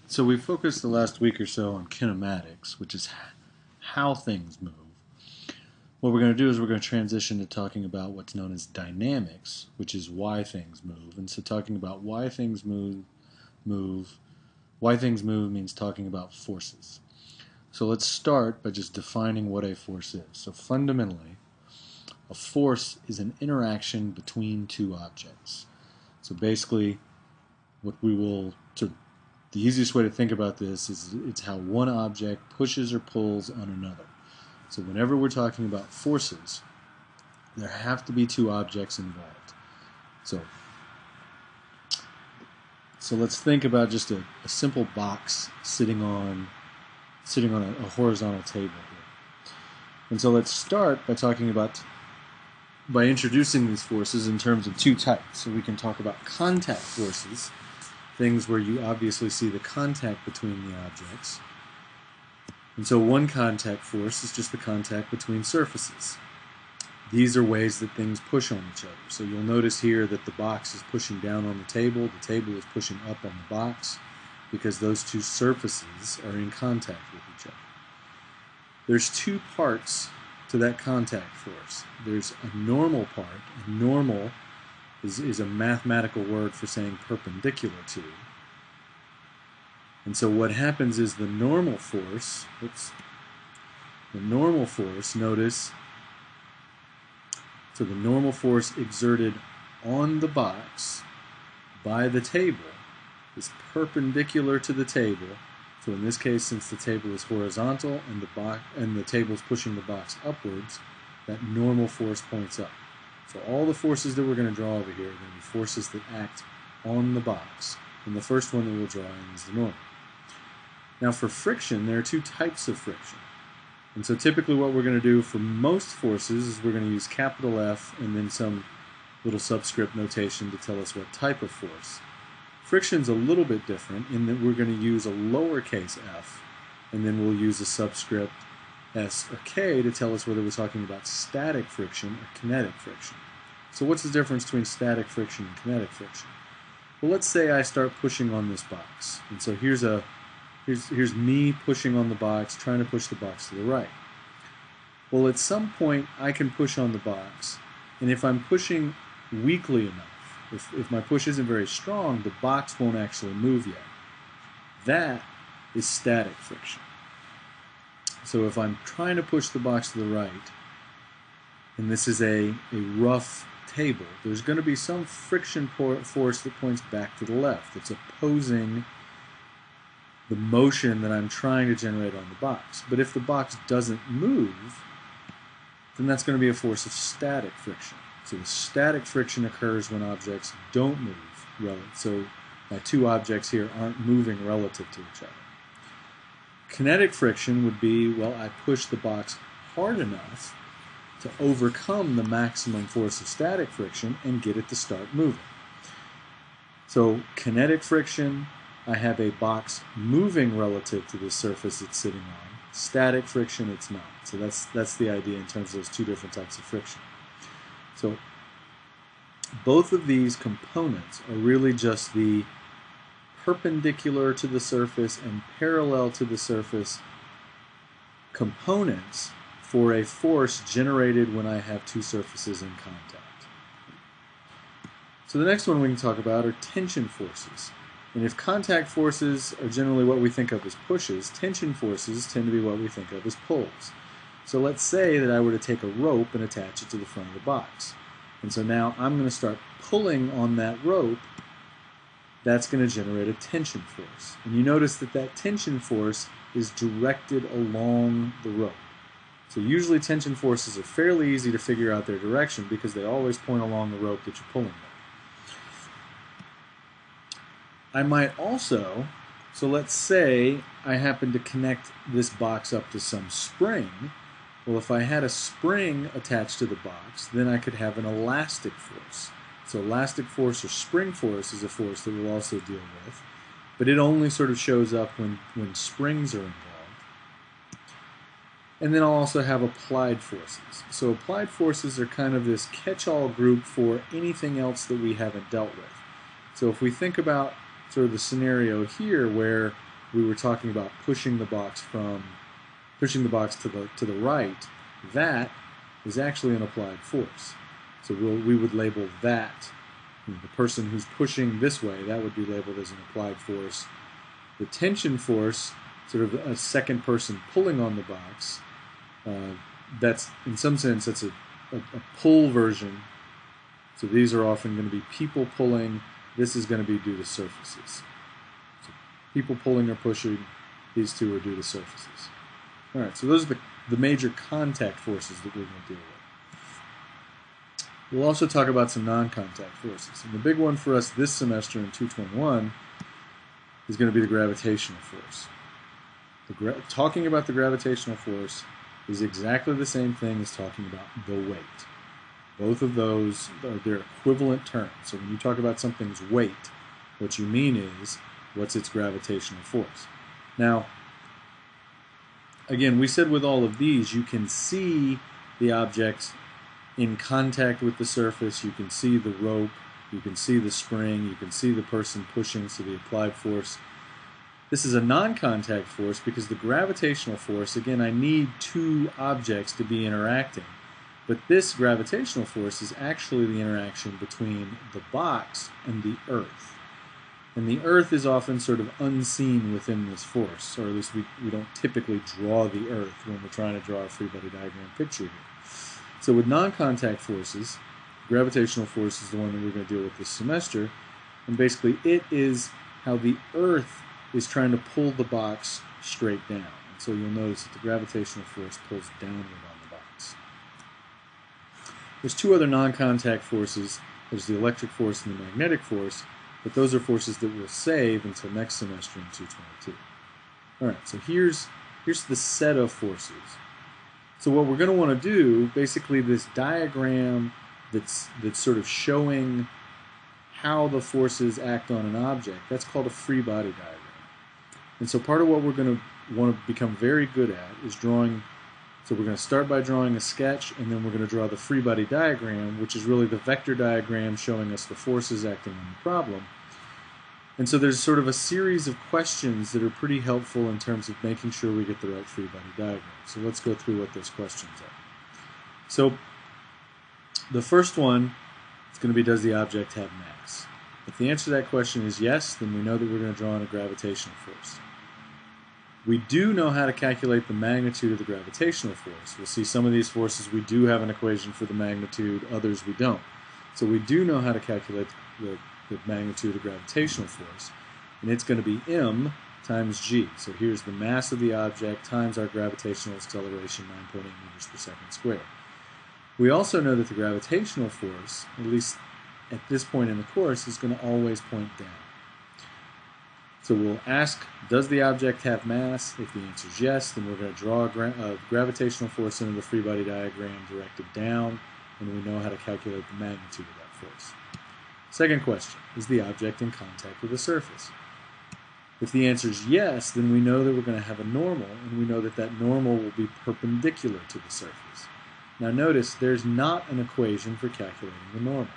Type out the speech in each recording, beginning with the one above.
So we focused the last week or so on kinematics, which is how things move. What we're going to do is we're going to transition to talking about what's known as dynamics, which is why things move. And so talking about why things why things move means talking about forces. So let's start by just defining what a force is. So fundamentally, a force is an interaction between two objects. So basically, the easiest way to think about this is it's how one object pushes or pulls on another. So whenever we're talking about forces, there have to be two objects involved. So let's think about just a simple box sitting on a horizontal table here. And so let's start by introducing these forces in terms of two types. So we can talk about contact forces, things where you obviously see the contact between the objects. And so one contact force is just the contact between surfaces. These are ways that things push on each other. So you'll notice here that the box is pushing down on the table is pushing up on the box, because those two surfaces are in contact with each other. There's two parts to that contact force. There's a normal part. A normal is a mathematical word for saying perpendicular to. And so what happens is the normal force, notice, so the normal force exerted on the box by the table is perpendicular to the table. So in this case, since the table is horizontal and the table is pushing the box upwards, that normal force points up. So all the forces that we're going to draw over here are going to be forces that act on the box. And the first one that we'll draw in is the normal. Now for friction, there are two types of friction. And so typically what we're going to do for most forces is we're going to use capital F and then some little subscript notation to tell us what type of force. Friction's a little bit different in that we're going to use a lowercase f and then we'll use a subscript S or K to tell us whether we're talking about static friction or kinetic friction. So what's the difference between static friction and kinetic friction? Well, let's say I start pushing on this box. And so here's me pushing on the box, trying to push the box to the right. Well, at some point I can push on the box, and if I'm pushing weakly enough, if my push isn't very strong, the box won't actually move yet. That is static friction. So if I'm trying to push the box to the right, and this is a rough table, there's going to be some friction force that points back to the left. It's opposing the motion that I'm trying to generate on the box. But if the box doesn't move, then that's going to be a force of static friction. So the static friction occurs when objects don't move. So my two objects here aren't moving relative to each other. Kinetic friction would be, well, I push the box hard enough to overcome the maximum force of static friction and get it to start moving. So kinetic friction, I have a box moving relative to the surface it's sitting on. Static friction, it's not. So that's the idea in terms of those two different types of friction. So both of these components are really just the perpendicular to the surface and parallel to the surface components for a force generated when I have two surfaces in contact. So the next one we can talk about are tension forces. And if contact forces are generally what we think of as pushes, tension forces tend to be what we think of as pulls. So let's say that I were to take a rope and attach it to the front of the box. And so now I'm going to start pulling on that rope. That's going to generate a tension force. And you notice that that tension force is directed along the rope. So usually tension forces are fairly easy to figure out their direction because they always point along the rope that you're pulling on. I might also, so let's say I happen to connect this box up to some spring. Well, if I had a spring attached to the box, then I could have an elastic force. So elastic force or spring force is a force that we'll also deal with, but it only sort of shows up when springs are involved. And then I'll also have applied forces. So applied forces are kind of this catch-all group for anything else that we haven't dealt with. So if we think about sort of the scenario here where we were talking about pushing the box to the right, that is actually an applied force. So we would label that, the person who's pushing this way, that would be labeled as an applied force. The tension force, sort of a second person pulling on the box, that's, in some sense, that's a pull version. So these are often going to be people pulling. This is going to be due to surfaces. So people pulling or pushing, these two are due to surfaces. All right, so those are the major contact forces that we're going to deal with. We'll also talk about some non-contact forces. And the big one for us this semester in 221 is going to be the gravitational force. Talking about the gravitational force is exactly the same thing as talking about the weight. Both of those are their equivalent terms. So when you talk about something's weight, what you mean is, what's its gravitational force? Now, again, we said with all of these, you can see the object in contact with the surface, you can see the rope, you can see the spring, you can see the person pushing, so the applied force. This is a non-contact force because the gravitational force, again, I need two objects to be interacting. But this gravitational force is actually the interaction between the box and the earth. And the earth is often sort of unseen within this force, or at least we don't typically draw the earth when we're trying to draw a free body diagram picture here. So with non-contact forces, gravitational force is the one that we're going to deal with this semester, and basically it is how the earth is trying to pull the box straight down. And so you'll notice that the gravitational force pulls downward on the box. There's two other non-contact forces. There's the electric force and the magnetic force, but those are forces that we'll save until next semester in 222. All right, so here's the set of forces. So what we're going to want to do, basically this diagram that's sort of showing how the forces act on an object, that's called a free body diagram. And so part of what we're going to want to become very good at is drawing. So we're going to start by drawing a sketch, and then we're going to draw the free body diagram, which is really the vector diagram showing us the forces acting on the problem. And so there's sort of a series of questions that are pretty helpful in terms of making sure we get the right free body diagram. So let's go through what those questions are. So the first one is going to be, does the object have mass? If the answer to that question is yes, then we know that we're going to draw on a gravitational force. We do know how to calculate the magnitude of the gravitational force. We'll see some of these forces we do have an equation for the magnitude, others we don't. So we do know how to calculate the magnitude of gravitational force, and it's going to be m times g. So here's the mass of the object times our gravitational acceleration, 9.8 meters per second squared. We also know that the gravitational force, at least at this point in the course, is going to always point down. So we'll ask, does the object have mass? If the answer is yes, then we're going to draw a gravitational force into the free body diagram directed down, and we know how to calculate the magnitude of that force. Second question, is the object in contact with the surface? If the answer is yes, then we know that we're going to have a normal, and we know that that normal will be perpendicular to the surface. Now notice, there's not an equation for calculating the normal.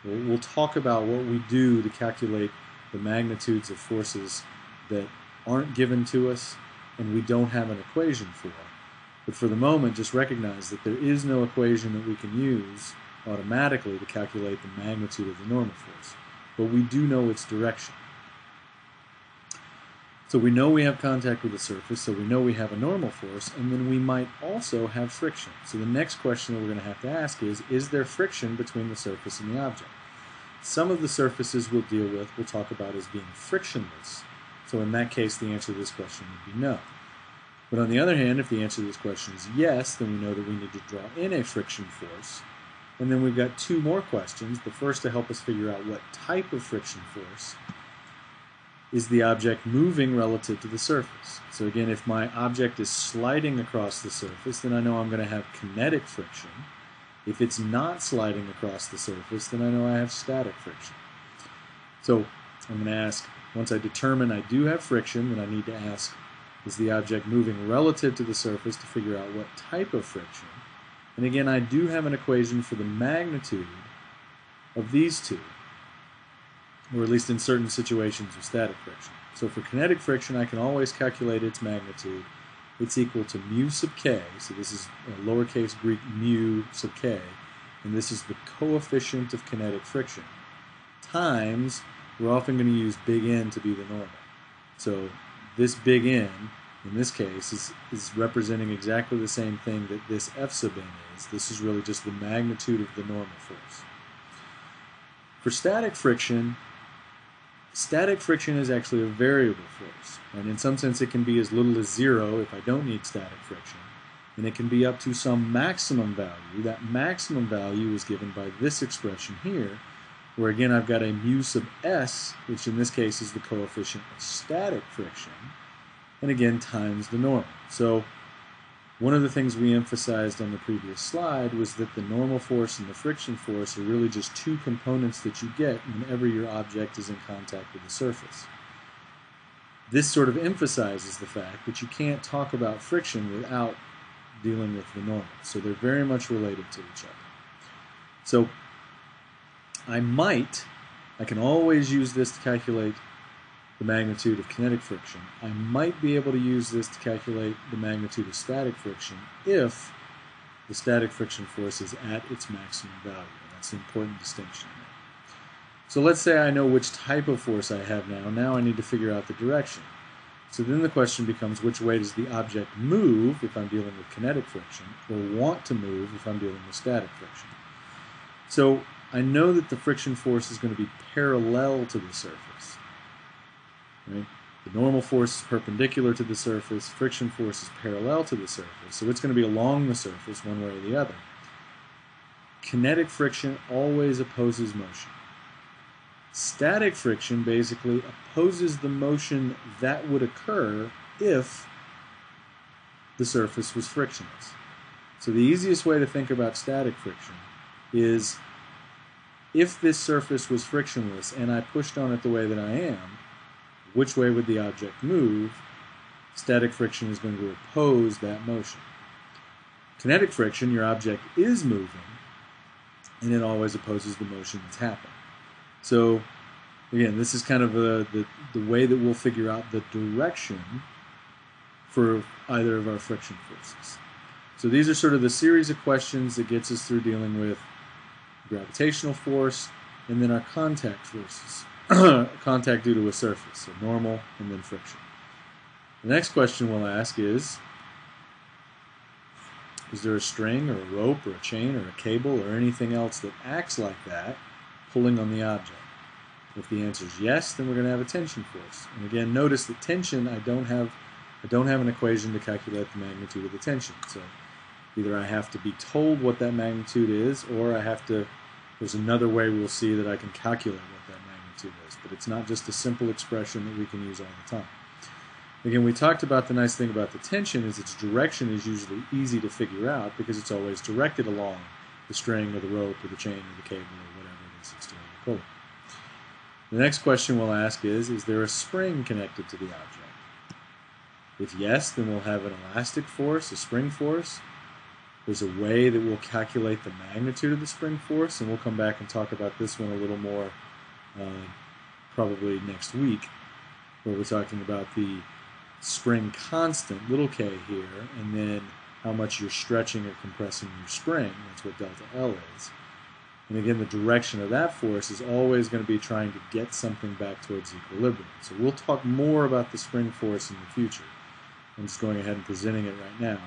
We'll talk about what we do to calculate the magnitudes of forces that aren't given to us and we don't have an equation for. But for the moment, just recognize that there is no equation that we can use automatically to calculate the magnitude of the normal force. But we do know its direction. So we know we have contact with the surface, so we know we have a normal force, and then we might also have friction. So the next question that we're going to have to ask is there friction between the surface and the object? Some of the surfaces we'll deal with, we'll talk about as being frictionless. So in that case, the answer to this question would be no. But on the other hand, if the answer to this question is yes, then we know that we need to draw in a friction force. And then we've got two more questions. The first to help us figure out what type of friction force. Is the object moving relative to the surface? So again, if my object is sliding across the surface, then I know I'm going to have kinetic friction. If it's not sliding across the surface, then I know I have static friction. So I'm going to ask, once I determine I do have friction, then I need to ask, is the object moving relative to the surface to figure out what type of friction? And again, I do have an equation for the magnitude of these two, or at least in certain situations of static friction. So for kinetic friction, I can always calculate its magnitude. It's equal to mu sub k, so this is lowercase Greek mu sub k, and this is the coefficient of kinetic friction, times, we're often going to use big N to be the normal. So this big N, in this case, is representing exactly the same thing that this F sub N is. This is really just the magnitude of the normal force. For static friction is actually a variable force. And in some sense, it can be as little as 0 if I don't need static friction. And it can be up to some maximum value. That maximum value is given by this expression here, where again I've got a mu sub s, which in this case is the coefficient of static friction, and again times the normal. So one of the things we emphasized on the previous slide was that the normal force and the friction force are really just two components that you get whenever your object is in contact with the surface. This sort of emphasizes the fact that you can't talk about friction without dealing with the normal. So they're very much related to each other. So I can always use this to calculate the magnitude of kinetic friction. I might be able to use this to calculate the magnitude of static friction if the static friction force is at its maximum value. That's an important distinction. So let's say I know which type of force I have now. Now I need to figure out the direction. So then the question becomes, which way does the object move if I'm dealing with kinetic friction, or want to move if I'm dealing with static friction? So I know that the friction force is going to be parallel to the surface. Right? The normal force is perpendicular to the surface, friction force is parallel to the surface, so it's going to be along the surface one way or the other. Kinetic friction always opposes motion. Static friction basically opposes the motion that would occur if the surface was frictionless. So the easiest way to think about static friction is, if this surface was frictionless and I pushed on it the way that I am, which way would the object move? Static friction is going to oppose that motion. Kinetic friction, your object is moving, and it always opposes the motion that's happening. So again, this is kind of the way that we'll figure out the direction for either of our friction forces. So these are sort of the series of questions that gets us through dealing with gravitational force and then our contact forces. Contact due to a surface, so normal and then friction. The next question we'll ask is there a string or a rope or a chain or a cable or anything else that acts like that pulling on the object? If the answer is yes, then we're going to have a tension force. And again, notice that tension, I don't have an equation to calculate the magnitude of the tension. So either I have to be told what that magnitude is, or there's another way we'll see that I can calculate what that magnitude is. But it's not just a simple expression that we can use all the time. Again, we talked about the nice thing about the tension is its direction is usually easy to figure out because it's always directed along the string or the rope or the chain or the cable or whatever it is it's doing the pulling. The next question we'll ask is there a spring connected to the object? If yes, then we'll have an elastic force, a spring force. There's a way that we'll calculate the magnitude of the spring force, and we'll come back and talk about this one a little more probably next week, where we're talking about the spring constant, little k here, and then how much you're stretching or compressing your spring. That's what delta L is. And again, the direction of that force is always going to be trying to get something back towards equilibrium. So we'll talk more about the spring force in the future. I'm just going ahead and presenting it right now.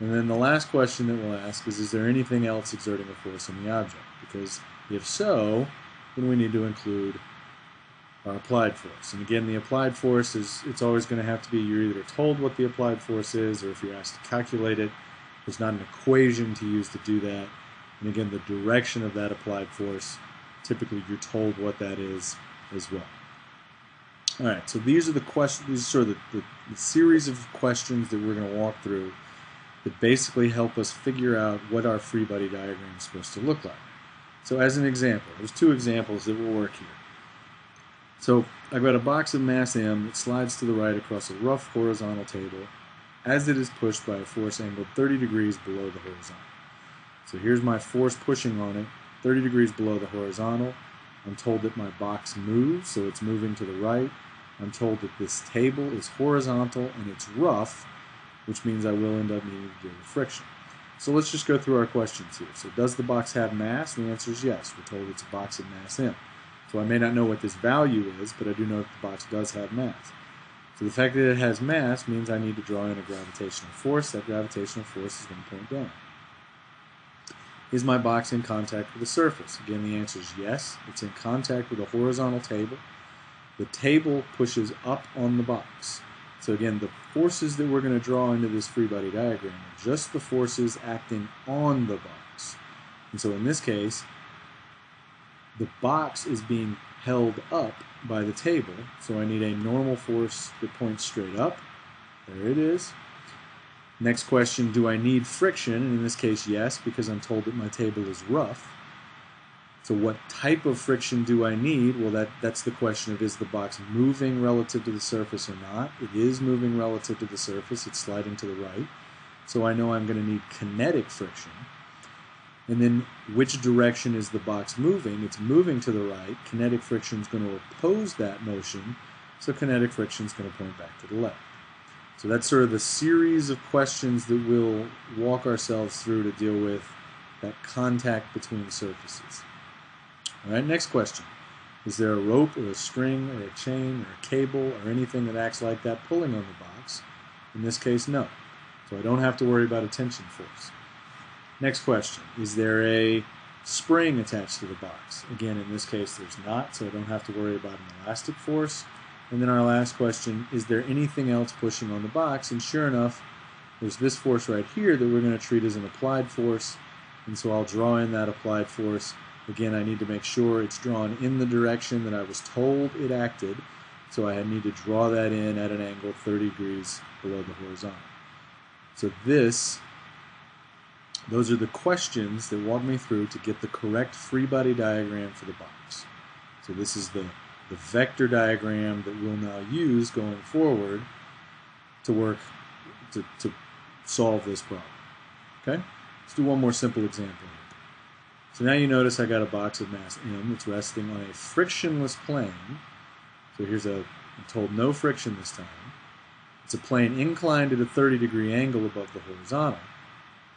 And then the last question that we'll ask is there anything else exerting a force on the object? Because if so, then we need to include our applied force. And again, the applied force it's always going to have to be, you're either told what the applied force is, or if you're asked to calculate it, there's not an equation to use to do that. And again, the direction of that applied force, typically you're told what that is as well. All right, so these are the questions. These are sort of the series of questions that we're going to walk through that basically help us figure out what our free body diagram is supposed to look like. So as an example, there's two examples that will work here. So I've got a box of mass M that slides to the right across a rough horizontal table as it is pushed by a force angled 30 degrees below the horizontal. So here's my force pushing on it, 30 degrees below the horizontal. I'm told that my box moves, so it's moving to the right. I'm told that this table is horizontal and it's rough, which means I will end up needing to deal with friction. So let's just go through our questions here. So does the box have mass? And the answer is yes. We're told it's a box of mass m. So I may not know what this value is, but I do know that the box does have mass. So the fact that it has mass means I need to draw in a gravitational force. That gravitational force is going to point down. Is my box in contact with the surface? Again, the answer is yes. It's in contact with a horizontal table. The table pushes up on the box. So again, the forces that we're going to draw into this free body diagram are just the forces acting on the box. And so in this case, the box is being held up by the table, so I need a normal force that points straight up. There it is. Next question, do I need friction? And in this case, yes, because I'm told that my table is rough. So what type of friction do I need? Well, that's the question of, is the box moving relative to the surface or not? It is moving relative to the surface. It's sliding to the right. So I know I'm going to need kinetic friction. And then which direction is the box moving? It's moving to the right. Kinetic friction is going to oppose that motion. So kinetic friction is going to point back to the left. So that's sort of the series of questions that we'll walk ourselves through to deal with that contact between surfaces. All right, next question. Is there a rope or a string or a chain or a cable or anything that acts like that pulling on the box? In this case, no. So I don't have to worry about a tension force. Next question. Is there a spring attached to the box? Again, in this case, there's not, so I don't have to worry about an elastic force. And then our last question, is there anything else pushing on the box? And sure enough, there's this force right here that we're going to treat as an applied force. And so I'll draw in that applied force. Again, I need to make sure it's drawn in the direction that I was told it acted. So I need to draw that in at an angle 30 degrees below the horizontal. So those are the questions that walk me through to get the correct free body diagram for the box. So this is the vector diagram that we'll now use going forward to solve this problem. Okay? Let's do one more simple example here. So now you notice I got a box of mass m that's resting on a frictionless plane. So I'm told no friction this time. It's a plane inclined at a 30-degree angle above the horizontal.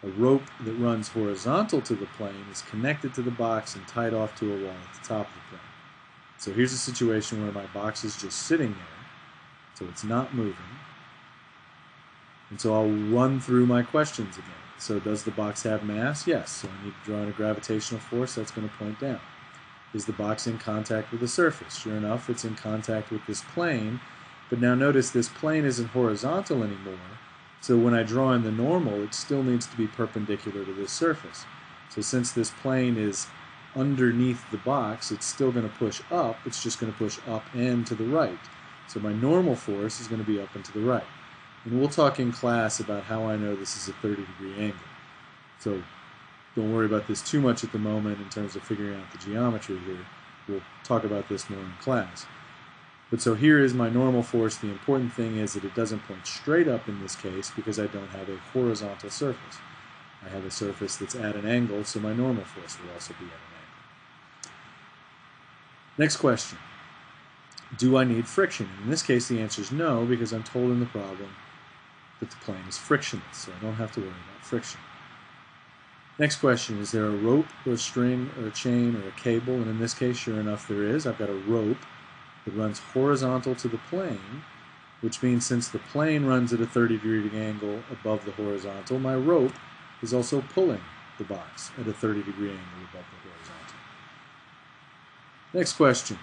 A rope that runs horizontal to the plane is connected to the box and tied off to a wall at the top of the plane. So here's a situation where my box is just sitting there, so it's not moving. And so I'll run through my questions again. So does the box have mass? Yes. So I need to draw in a gravitational force that's going to point down. Is the box in contact with the surface? Sure enough, it's in contact with this plane. But now notice this plane isn't horizontal anymore. So when I draw in the normal, it still needs to be perpendicular to this surface. So since this plane is underneath the box, it's still going to push up. It's just going to push up and to the right. So my normal force is going to be up and to the right. And we'll talk in class about how I know this is a 30-degree angle. So don't worry about this too much at the moment in terms of figuring out the geometry here. We'll talk about this more in class. But so here is my normal force. The important thing is that it doesn't point straight up in this case because I don't have a horizontal surface. I have a surface that's at an angle, so my normal force will also be at an angle. Next question. Do I need friction? In this case, the answer is no, because I'm told in the problem that the plane is frictionless, so I don't have to worry about friction. Next question, is there a rope or a string or a chain or a cable? And in this case, sure enough, there is. I've got a rope that runs horizontal to the plane, which means since the plane runs at a 30-degree angle above the horizontal, my rope is also pulling the box at a 30-degree angle above the horizontal. Next question,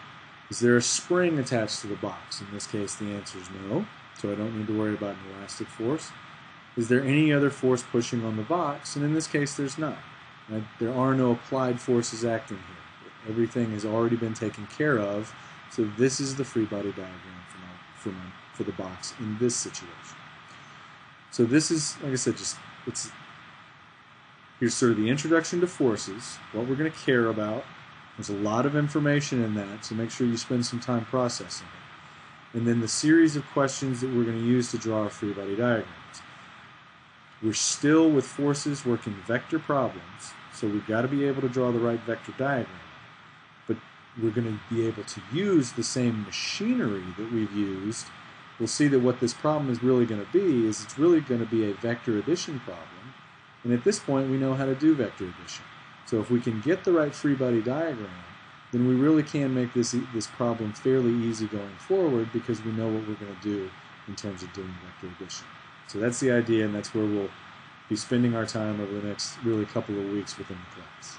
is there a spring attached to the box? In this case, the answer is no, so I don't need to worry about an elastic force. Is there any other force pushing on the box? And in this case, there's not. There are no applied forces acting here. Everything has already been taken care of, so this is the free body diagram for the box in this situation. So this is, like I said, here's sort of the introduction to forces, what we're going to care about. There's a lot of information in that, so make sure you spend some time processing it. And then the series of questions that we're going to use to draw our free body diagrams. We're still with forces working vector problems, so we've got to be able to draw the right vector diagram. But we're going to be able to use the same machinery that we've used, we'll see that what this problem is really going to be is it's really going to be a vector addition problem. And at this point, we know how to do vector addition. So if we can get the right free body diagram, then we really can make this problem fairly easy going forward because we know what we're going to do in terms of doing vector addition. So that's the idea, and that's where we'll be spending our time over the next really couple of weeks within the class.